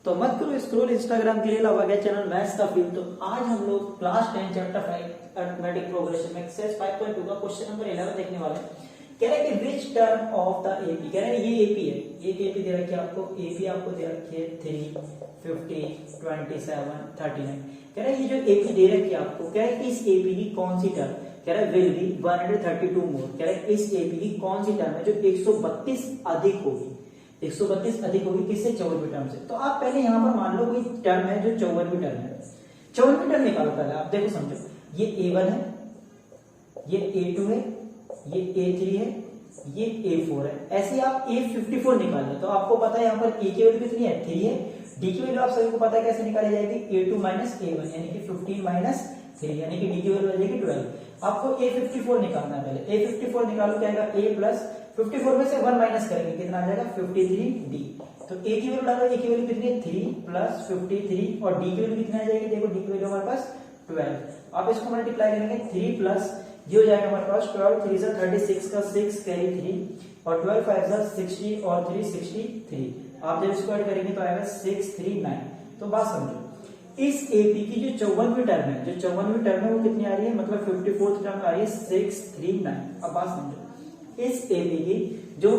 तो मत करो स्क्रॉल इंस्टाग्राम के लिए, लगा गया चैनल मैथ्स का फील्ड। तो आज हम लोग क्लास 10 चैप्टर 5 अरिथमेटिक प्रोग्रेशन में एक्सरसाइज 5.2 का क्वेश्चन नंबर 11 देखने वाले हैं। कह रहे हैं कि which term of the AP, कह रहे हैं ये एपी है, ये एपी दे रखी है आपको, एपी आपको दे रखी है 3, 50, 27, 39। कह रहे हैं ये जो एपी दे रखी है आपको, कह रहे हैं इस एपी की कौन सी टर्म, कह रहा है विल बी 132 मोर। कह रहा है इस एपी की कौन सी टर्म है जो 132 अधिक होगी, 132 अधिक होगी किससे, 54वीं टर्म से। तो आप पहले यहाँ पर मान लो कोई टर्म है जो 54वीं टर्म है, 54वीं टर्म निकालो पहले। आप देखो समझो, ये A1 है, ये A2 है, ये A3 है, ये A4 है। ऐसे आप A54 निकाल लो। तो आपको पता है यहाँ पर A की वैल्यू कितनी है, 3 है। D की वैल्यू आप सभी को पता है कैसे निकाली जाएगी, A2 माइनस A1 यानी कि 15 माइनस 3 यानी कि D की वैल्यू आ जाएगी 12। आपको A54 निकालना है पहले। A54 निकालो, क्या आएगा A प्लस 54 में से 1 माइनस करेंगे, कितना आ जाएगा 53D। तो A की वैल्यू डालो, A की वैल्यू कितनी है 3 प्लस 53 और D की वैल्यू कितनी आ जाएगी, देखो D की वैल्यू हमारे पास 12। आप इसको मल्टीप्लाई करेंगे 3 प्लस ये हो जाएगा हमारे पास 12, 3 से 36 का 6 कैरी 3 और 12 5 से 60 और 3 63। आप जब इसको ऐड करेंगे तो आएगा 639। तो बात समझो, इस एपी की जो 54वीं टर्म है, जो 54वीं टर्म है वो कितनी आ रही है, मतलब 54th टर्म आ रही है 639। अब बात समझो, इस एपी की जो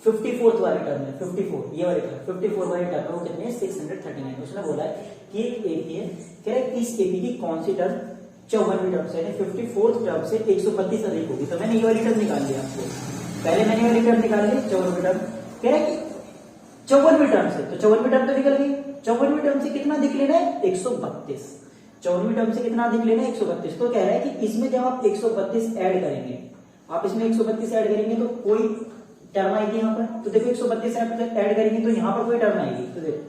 54th वाली टर्म है, 54 ये वाली टर्म 54 वाली टर्म है वो कितनी है 639। उसने बोला है कि एपी है, कह रहा है इस एपी की कौन सी टर्म 54वीं टर्म से यानी 54th टर्म से 132 अधिक होगी। तो मैंने ये वाली टर्म निकाल लिया आपको, पहले मैंने ये वाली टर्म निकाल ली 54वीं टर्म। कह रहा है कि 54वीं टर्म से, तो 54वीं टर्म तो निकल गई, 54वीं टर्म से कितना अधिक लेना है 132। 54वीं टर्म से कितना अधिक लेना है 132। तो कह रहा है कि इसमें जब आप 132 ऐड करेंगे, आप इसमें 132 ऐड करेंगे तो कोई टर्म आएगी यहाँ पर। तो देखो 132 ऐड करेंगे तो यहाँ पर कोई टर्म आएगी। तो देखो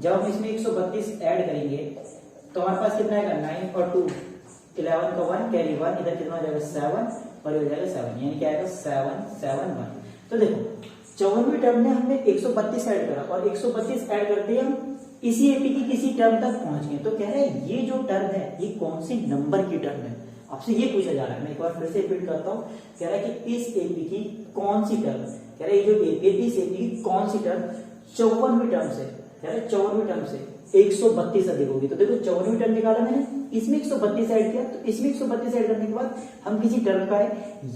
जब हम इसमें 132 ऐड करेंगे तो हमारे पास कितना आएगा 9 और 2 11 का 1 कैरी 1, इधर कितना हो जाएगा 7 और ये हो जाएगा 7 यानी क्या आएगा 7 7 1। तो देखो 54वीं टर्म में हमने 132 ऐड करा और 132 ऐड करते ही हम इसी एपी की किसी टर्म तक पहुंच गए। तो कह रहे हैं ये जो टर्म है ये कौन सी नंबर की टर्म है, आपसे ये पूछा जा रहा है। मैं एक बार फिर से रिपीट करता हूँ, कह रहा है कि इस एपी की कौन सी टर्म, कह रहे हैं जो एपी इस एपी की कौन सी टर्म 54वीं टर्म से, कह रहे हैं 54वीं टर्म से 132 अधिक होगी। तो देखो 54वीं टर्म निकाला मैंने, इसमें 132 ऐड किया, तो इसमें 132 ऐड करने के बाद हम किसी टर्म का है,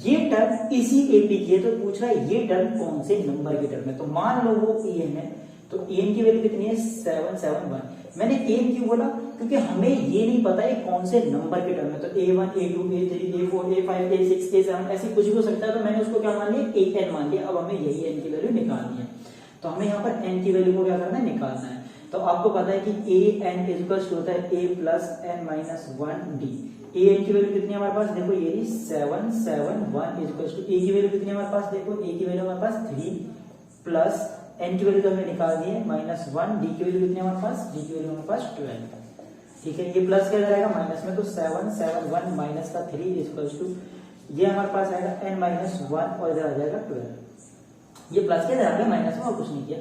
ये टर्म इसी एपी की है। तो पूछ रहा है ये टर्म कौन से नंबर की टर्म है। तो मान लो वो एन है, तो एन की वैल्यू कितनी है 771। मैंने एन क्यों बोला, क्योंकि हमें ये नहीं पता है कौन से नंबर की टर्म है। तो A1 A2 A3 A4 A5 A6 A7 ऐसी कुछ भी हो सकता है। तो मैंने उसको क्या मान लिया, एन मान लिया। अब हमें यही एन की वैल्यू निकालनी है। तो हमें यहाँ पर एन की वैल्यू को क्या करना है, निकालना है। तो आपको पता है कि ए एन इक्वल्स होता है a प्लस एन माइनस 1 डी। ए एन की वैल्यू कितनी है हमारे पास, देखो ये 771 इक्वल्स टू ए की वैल्यू कितनी है हमारे पास, देखो ए की वैल्यू हमारे पास 3 प्लस एन की वैल्यू तो हमने निकाल दी है -1, डी की वैल्यू कितनी है हमारे पास, डी की वैल्यू हमारे पास 12। ठीक है, ये प्लस क्या जाएगा माइनस में, तो 771 माइनस का 3 इक्वल्स टू ये हमारे पास आएगा n माइनस 1 और इधर आ जाएगा 12। ये प्लस क्या जाएगा माइनस में और कुछ नहीं किया।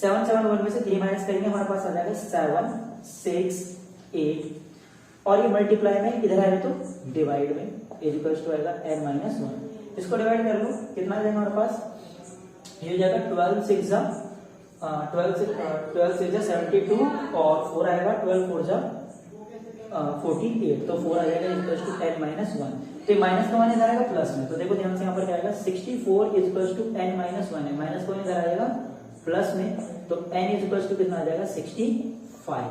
771 में से 3 माइनस करेंगे हमारे पास आ जाएगा 7 6 8 और ये मल्टीप्लाई में इधर आएगा तो डिवाइड में इक्वल्स टू आएगा n माइनस 1। इसको डिवाइड कर लो, कितना आ जाएगा हमारे पास, ये हो जाएगा 12 6 72 और 4 आएगा 12 4 जा 48। तो 4 आ जाएगा इक्वल्स टू n माइनस 1। तो माइनस का मान इधर आएगा प्लस में। तो देखो ध्यान से यहाँ पर क्या आएगा 64 इक्वल्स टू n माइनस 1 है, माइनस को इधर आएगा प्लस में, तो n इक्वल्स टू कितना आ जाएगा 65।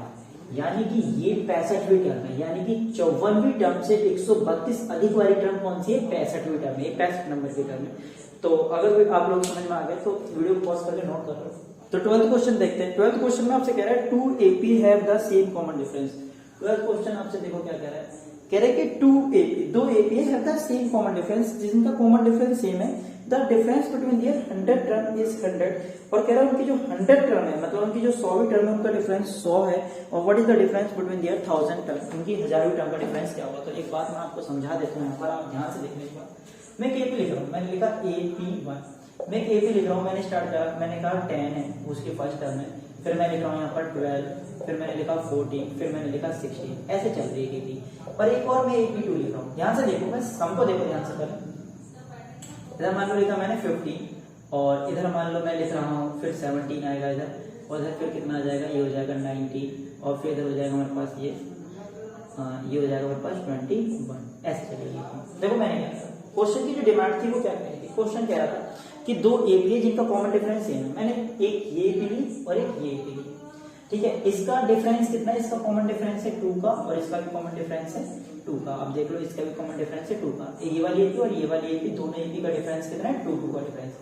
यानी कि ये 65वीं टर्म है, यानी कि 54वीं टर्म से 132 अधिक वाली टर्म कौन सी है, 65वीं टर्म है, ये 65 नंबर की टर्म है। तो अगर आप लोग समझ में आ गए तो वीडियो को पॉज करके नोट कर लो। तो 12th क्वेश्चन देखते हैं। 12th क्वेश्चन में आपसे कह रहा है 2 AP have the same common difference. 12th question आपसे देखो क्या कह रहा है, कह रहा है कि 2 AP have the same common difference, जिनका कॉमन डिफरेंस सेम है। The difference between their 100 term is 100। और कह रहा है उनकी जो 100 टर्म है, मतलब उनकी जो 100वीं टर्म है उनका डिफरेंस 100 है। और what is the difference between their 1000 term, उनकी 1000वीं टर्म का डिफरेंस क्या होगा। तो एक बात मैं आपको समझा देता हूँ, यहाँ पर आप ध्यान से देखने के बाद। मैं AP लिख रहा हूँ, मैंने लिखा AP1, मैं AP लिख रहा हूँ, मैंने स्टार्ट करा, मैंने कहा 10 है उसकी फर्स्ट टर्म है, फिर मैं लिख रहा हूँ यहाँ पर 12, फिर मैंने लिखा 14, फिर मैंने लिखा 16, ऐसे चल रही है AP। और एक और मैं AP2 लिख रहा हूँ, ध्यान से देखो, मैं सम को देखो ध्यान से पहले। इधर मान लो लिखा मैंने 15 और इधर मान लो मैं लिख रहा हूँ फिर 17 आएगा इधर, और इधर फिर कितना आ जाएगा, ये हो जाएगा 90 और फिर इधर हो जाएगा हमारे पास ये हो जाएगा हमारे पास 21 ऐसे चलेगी। देखो मैंने क्या किया, क्वेश्चन की जो डिमांड थी वो क्या कह रही थी, क्वेश्चन कह रहा था कि दो एपी है जिनका कॉमन डिफरेंस सेम है, मैंने एक ये एपी ली और एक ये एपी ली, ठीक है। इसका डिफरेंस कितना है, इसका कॉमन डिफरेंस है 2 का और इसका भी कॉमन डिफरेंस है 2 का। अब देख लो इसका भी कॉमन डिफरेंस है 2 का, ये वाली एपी और ये वाली एपी, दोनों एपी का डिफरेंस कितना है 2 का डिफरेंस।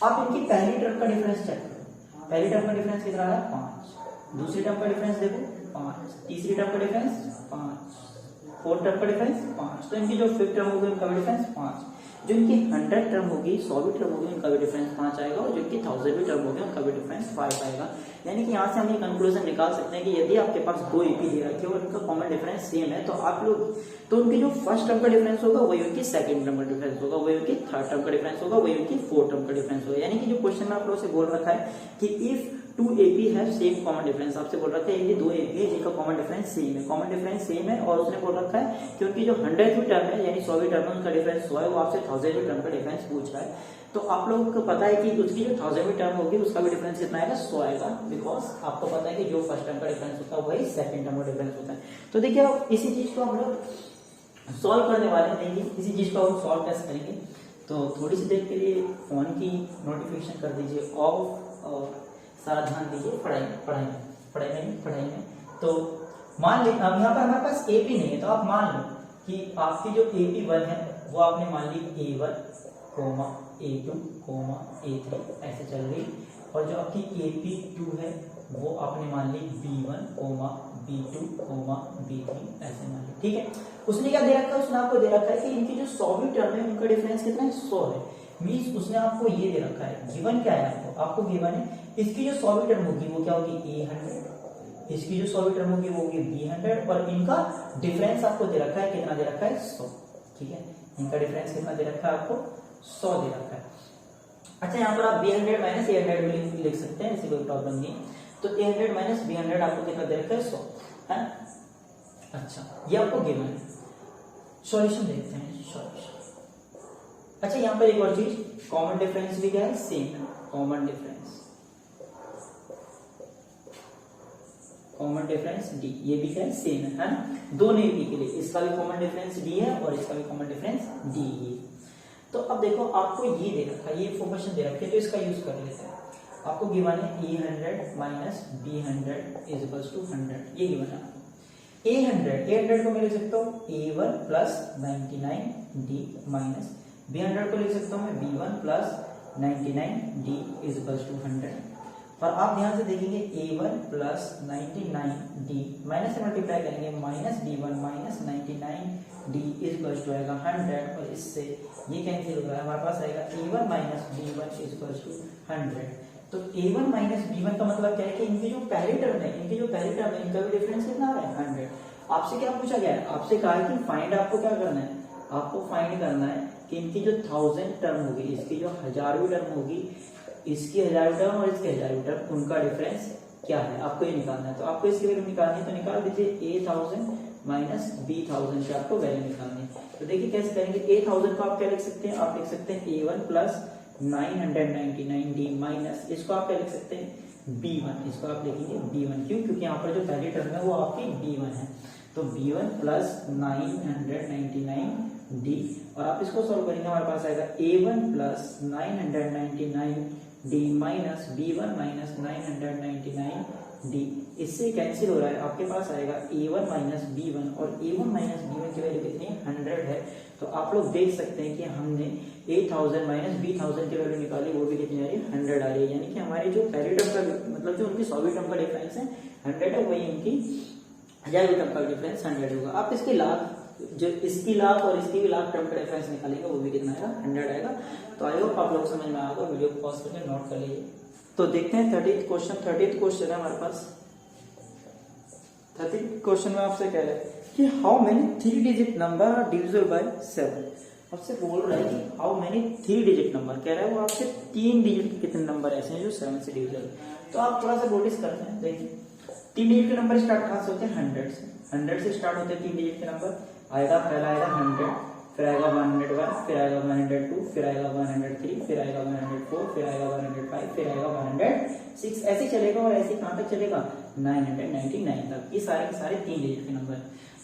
आप इनकी पहली टर्म का डिफरेंस चेक करो, पहली टर्म का डिफरेंस कितना है 5, दूसरी टर्म का डिफरेंस देखो 5, तीसरी टर्म का डिफरेंस 5, फोर्थ टर्म का डिफरेंस 5, तो इनकी जो फिफ्थ टर्म होगी उनका भी डिफरेंस 5, जो इनकी 100 टर्म होगी 100वीं टर्म होगी उनका भी डिफरेंस 5 आएगा और जो इनकी 1000वीं टर्म होगी उनका भी डिफरेंस 5 आएगा। यानी कि यहाँ से हम ये कंक्लूजन निकाल सकते हैं कि यदि आपके पास दो एपी दे रखे हो और उनका कॉमन डिफरेंस सेम है तो आप लोग तो उनकी जो फर्स्ट टर्म का डिफरेंस होगा वही उनकी सेकंड टर्म का डिफरेंस होगा, वही उनकी थर्ड टर्म का डिफरेंस होगा, वही उनकी फोर्थ टर्म का डिफरेंस होगा। यानी कि जो क्वेश्चन में आप लोगों से बोल रखा है कि इफ 2 AP है सेम कॉमन डिफरेंस, आपसे बोल रखा है ये दो AP है जिनका कॉमन डिफरेंस सेम है, कॉमन डिफरेंस सेम है और उसने बोल रखा है कि उनकी जो 100वीं टर्म है यानी 100वीं टर्म है उनका डिफरेंस 100 है, वो आपसे 1000वीं टर्म का डिफरेंस पूछ रहा है। तो आप लोगों को पता है कि उसकी जो 1000वीं टर्म होगी उसका भी डिफरेंस कितना आएगा 100 आएगा, बिकॉज आपको पता है कि जो फर्स्ट टर्म का डिफरेंस होता है वही सेकंड टर्म का डिफरेंस होता है। तो देखिए अब इसी चीज को हम लोग सॉल्व करने वाले हैं, इसी चीज को हम सॉल्व कैसे करेंगे। तो थोड़ी सी देर के लिए फोन की नोटिफिकेशन कर दीजिए ऑफ और सारा ध्यान दीजिए पढ़ाई में। तो मान ली अब यहाँ पर हमारे पास एपी नहीं है, तो आप मान लो कि आपकी जो AP1 है वो आपने मान ली A1, A2, A3 ऐसे चल रही, और जो आपकी AP2 है वो आपने मान ली B1, B2, B3 ऐसे मान ली, ठीक है। उसने क्या दे रखा है, उसने आपको दे रखा है कि इनकी जो 100वीं टर्म है उनका डिफरेंस कितना है 100 है, मींस उसने आपको ये दे रखा है, गिवन क्या है आपको गिवन है इसकी जो 100वीं टर्म होगी वो क्या होगी A100, इसकी जो 100वीं टर्म होगी वो होगी B100 और इनका डिफरेंस आपको दे रखा है, कितना दे रखा है 100, ठीक है। इनका डिफरेंस कितना दे रखा है आपको 100 दे रखा है। अच्छा यहाँ पर आप B100 माइनस A100 भी लिख सकते हैं, ऐसी कोई प्रॉब्लम नहीं। तो A100 माइनस B100 आपको कितना दे रखा है 100 है। अच्छा ये आपको गिवन है, सॉल्यूशन देखते हैं सॉल्यूशन। अच्छा यहाँ पर एक और चीज, कॉमन डिफरेंस भी क्या है सेम है, कॉमन डिफरेंस D, ये भी क्या है सेम है ना, दोनों एपी के लिए इसका भी कॉमन डिफरेंस D है और इसका भी कॉमन डिफरेंस D है। तो अब देखो आपको ये दे रखा है, ये इन्फॉर्मेशन दे रखी है, तो इसका यूज कर लेते हैं। आपको गिवन है A100 minus B100 is equals to 100, ये गिवन है। A100 को मैं लिख सकता हूँ A1 plus 99D minus B100 को लिख सकता हूँ मैं B1 plus 99D is equals to 100। और आप ध्यान से देखेंगे A1 प्लस 99D माइनस से मल्टीप्लाई करेंगे minus B1 minus 99D is equals to आएगा 100 और इससे ये कैंसिल हो रहा है, हमारे पास आएगा A1 minus B1 is equals to 100। तो A1 माइनस B1 का मतलब क्या है कि इनकी जो पहली टर्म है इनका भी डिफरेंस कितना आ रहा है 100। आपसे क्या पूछा गया है, आपसे कहा है कि फाइंड आपको क्या करना है, आपको फाइंड करना है कि इनकी जो 1000 टर्म होगी, इसकी जो 1000वीं टर्म होगी, इसकी 1000वीं टर्म और इसकी 1000वीं टर्म उनका डिफरेंस क्या है, आपको ये निकालना है। तो आपको इसकी वैल्यू निकालनी है, तो निकाल दीजिए A1000 माइनस B1000 की आपको वैल्यू निकालनी है। तो देखिए कैसे करेंगे, A1000 को आप क्या लिख सकते हैं, आप लिख सकते हैं A1 प्लस 999D माइनस इसको आप क्या लिख सकते हैं B1, इसको आप लिखेंगे B1, क्योंकि यहाँ पर जो पहली टर्म है वो आपकी B1 है। तो B1 प्लस 999D और आप इसको सॉल्व करेंगे, हमारे पास आएगा A1 plus 999D minus B1 minus 999D, इससे कैंसिल हो रहा है, आपके पास आएगा A1 माइनस B1 और A1 माइनस B1 की वैल्यू कितनी है 100 है। तो आप लोग देख सकते हैं कि हमने A1000 माइनस B1000 की वैल्यू निकाली, वो भी कितनी आ रही है 100 आ रही है। यानी कि हमारी जो पहली टर्म का मतलब जो उनकी 100वीं टर्म का डिफरेंस है 100 है, वही उनकी 1000वीं टर्म का डिफरेंस 100 होगा। आप इसकी लाख जो इसकी लाख और इसकी भी लाख टर्म का डिफरेंस निकालेंगे, वो भी कितना आएगा 100 आएगा। तो आई होप आप लोग समझ में आएगा, वीडियो को पॉज करके नोट कर लीजिए। तो देखते हैं 30th क्वेश्चन है हमारे पास। 30th क्वेश्चन में आपसे कह रहे हैं कि how many 3 digit number are divisible by 7। आपसे बोल रहा है कि हाउ मेनी 3 डिजिट नंबर, कह रहा है वो आपसे 3 डिजिट के कितने नंबर ऐसे हैं जो 7 से डिविजिबल। तो आप थोड़ा सा नोटिस करते हैं, देखिए 3 डिजिट के नंबर स्टार्ट कहां से होते हैं 100 से, 100 से स्टार्ट होते हैं 3 डिजिट के नंबर। आएगा पहला आएगा 100, फिर आएगा 101, फिर आएगा 102, फिर आएगा 103, फिर आएगा 104, फिर आएगा 105, फिर आएगा 106, ऐसे चलेगा। और ऐसे कहां तक चलेगा? 999 तक। ये सारे के सारे 3 डिजिट के नंबर।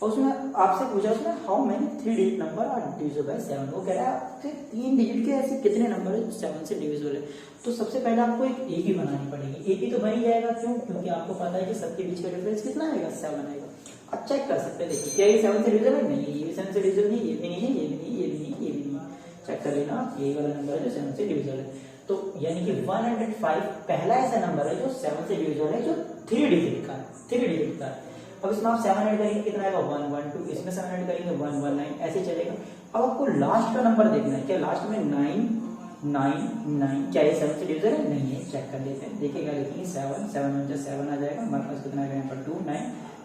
और उसमें आपसे पूछा उसमें how many 3 digit number are divisible by 7। वो कह रहा है आपसे 3 डिजिट के ऐसे कितने नंबर है जो 7 से डिविजिबल है। तो सबसे पहले आपको एक AP बनानी पड़ेगी। AP तो बन ही जाएगा, क्यों? क्योंकि आपको पता है कि सबके बीच का डिफरेंस कितना आएगा? 7 आएगा। अब चेक कर सकते हैं, देखिए क्या ये 7 से डिविजिबल है? नहीं, ये भी 7 से डिविजिबल नहीं, ये भी नहीं है, ये भी नहीं, ये भी नहीं, ये भी नहीं। चेक कर लेना, ये वाला नंबर है जो 7 से डिविजिबल है। तो यानी कि 105 पहला ऐसा नंबर है जो 7 से डिविजिबल है, जो 3 डिजिट का है, 3 डिजिट का है। अब इसमें आप 7 ऐड करेंगे, कितना आएगा? 112, इसमें 7 ऐड करेंगे 119, ऐसे चलेगा। अब आपको लास्ट का नंबर देखना है, क्या लास्ट में 999, क्या ये 7 से डिविजिबल है? नहीं है। चेक कर लेते हैं, देखिए क्या लिखेंगे? 7, 7 1 7 आ जाएगा, हमारे पास कितना आएगा यहाँ पर? 2 9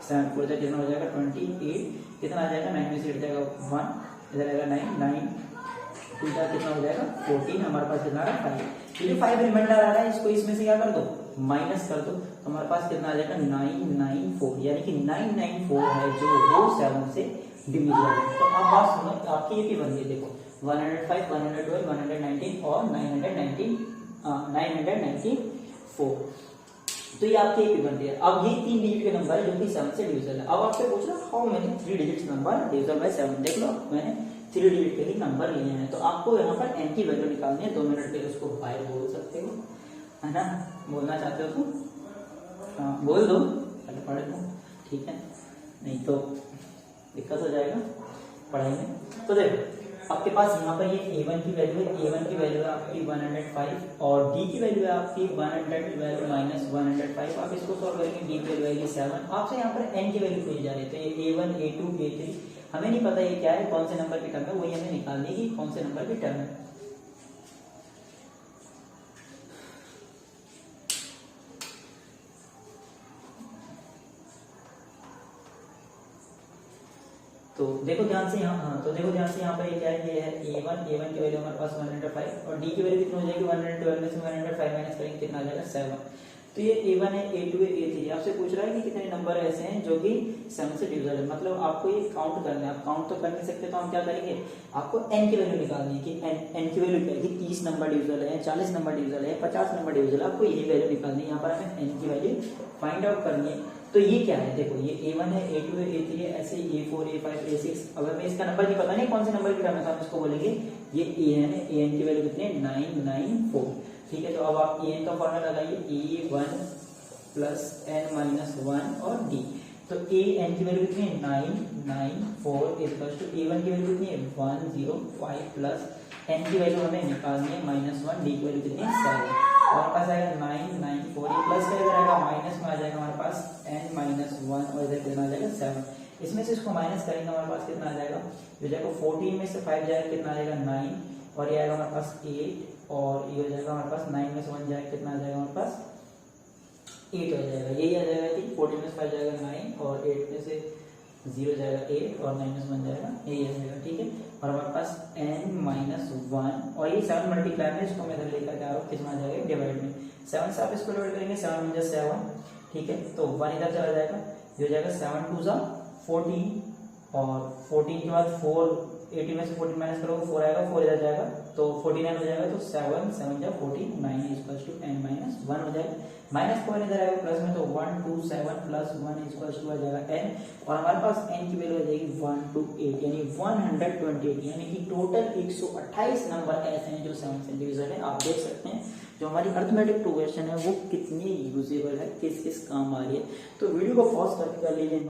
7 4 कितना हो जाएगा? 28, कितना आ जाएगा? 9 में से हट जाएगा 1, इधर आएगा 9 9 2 कितना हो जाएगा? 14, हमारे पास कितना आ रहा है? 5। ये 5 रिमाइंडर आ रहा है, इसको इसमें से क्या कर दो? माइनस कर दो, तो हमारे पास कितना आ जाएगा? 994, यानी कि 994 है जो वो 7 से डिविजिबल है। तो अब बात सुनो, आपकी ये बन गई, देखो 105, 112, 119 और 994। तो ये आपकी एक बन रही है। अब ये 3 डिजिट के नंबर है जो कि 7 से डिविजिबल है। अब आपसे पूछ रहा how many 3 digit number divisible by 7। देख लो, मैंने 3 डिजिट के ही नंबर लिए हैं। तो आपको यहाँ पर n की वैल्यू निकालनी है। 2 मिनट के लिए उसको बाय बोल सकते हो, है ना? बोलना चाहते हो तो हाँ बोल दो, पहले पढ़ दो, ठीक है? नहीं तो दिक्कत हो जाएगा पढ़ाई में। तो देखो आपके पास यहाँ पर ये A1 की वैल्यू है, A1 की वैल्यू है आपकी 105 और D की वैल्यू है आपकी 112 माइनस 105। आप इसको सॉल्व करेंगे, D की वैल्यू आएगी 7। आपसे यहाँ पर n की वैल्यू पूछी जा रही है, तो ये A1 A2 A3 हमें नहीं पता ये क्या है, कौन से नंबर की टर्म है, वही हमें निकालनी है कि कौन से नंबर की टर्म है। तो देखो ध्यान से यहाँ, तो देखो ध्यान से यहाँ पर ये क्या है? ये है A1 की वैल्यू हमारे पास 105 और D की वैल्यू कितनी हो जाएगी? 112 में से 105 माइनस करेंगे, कितना आ जाएगा? 7। तो ये A1 है, A2 है, A3। आपसे पूछ रहा है कि कितने नंबर ऐसे हैं जो कि 7 से डिविजिबल है। मतलब आपको ये काउंट करना है। आप काउंट तो कर नहीं सकते, तो हम क्या करेंगे? आपको n की वैल्यू निकालनी है कि n की वैल्यू क्या है कि 30 नंबर डिविजिबल है, 40 नंबर डिविजिबल है, 50 नंबर डिविजिबल है। आपको यही वैल्यू निकालनी है। यहाँ पर हमें n की वैल्यू फाइंड आउट करनी है। तो ये क्या है? देखो ये A1 है, A2 है, A3 है, ऐसे A4 A5 A6। अब हमें इसका नंबर नहीं पता, नहीं कौन से नंबर की टर्म है, हम इसको बोलेंगे ये AN है। AN की वैल्यू कितनी है? 994, ठीक है? तो अब आप AN का फॉर्मूला लगाइए, A1 प्लस n माइनस 1 और D। तो AN की वैल्यू कितनी है? 994 इक्वल्स टू A1 की वैल्यू कितनी है? 105 प्लस n की वैल्यू हमें निकालनी है -1, D की वैल्यू कितनी है? 7। हमारे पास आएगा 994, प्लस का इधर आएगा माइनस में आ जाएगा हमारे पास n माइनस 1 और इधर कितना आ जाएगा? 7। इसमें से इसको माइनस करेंगे, हमारे पास कितना आ जाएगा? ये जाएगा 14 में से 5 जाएगा, कितना आ जाएगा? 9 और ये आएगा हमारे पास 8 और ये हो जाएगा हमारे पास 9 में से 1 जाएगा, कितना आ जाएगा हमारे पास? 8 हो जाएगा। यही आ जाएगा कि 14 में से 5 जाएगा 9 और 8 में से 0 जाएगा 8 और 9 में से 1 जाएगा, यही आ जाएगा, ठीक है? और हमारे पास n माइनस 1 और ये 7 मल्टीप्लाई में इसको मैं इधर लेकर के आ रहा हूँ, कितना आ जाएगा? डिवाइड में 7 से आप इसको डिवाइड करेंगे, 7 में 7, ठीक है? तो 1 इधर चला जाएगा, ये हो जाएगा 7 2 जा 14 और 14 के बाद 4 80 में से 14 माइनस करोगे 4 आएगा, 4 इधर जाएगा तो 49 हो जाएगा। तो 7 7 जा 49 इक्वल्स टू n माइनस 1 हो जाएगा। माइनस 4 इधर आएगा प्लस में, तो 127 प्लस 1 इक्वल्स टू आ जाएगा n और हमारे पास n की वैल्यू आ जाएगी 128 यानी 128 यानी कि टोटल 128 नंबर ऐसे हैं जो 7 से डिविजिबल है। आप देख सकते हैं जो हमारी अरिथमेटिक प्रोग्रेशन है वो कितनी यूजेबल है, किस किस काम आ रही है। तो वीडियो को पॉज करके कर लीजिए।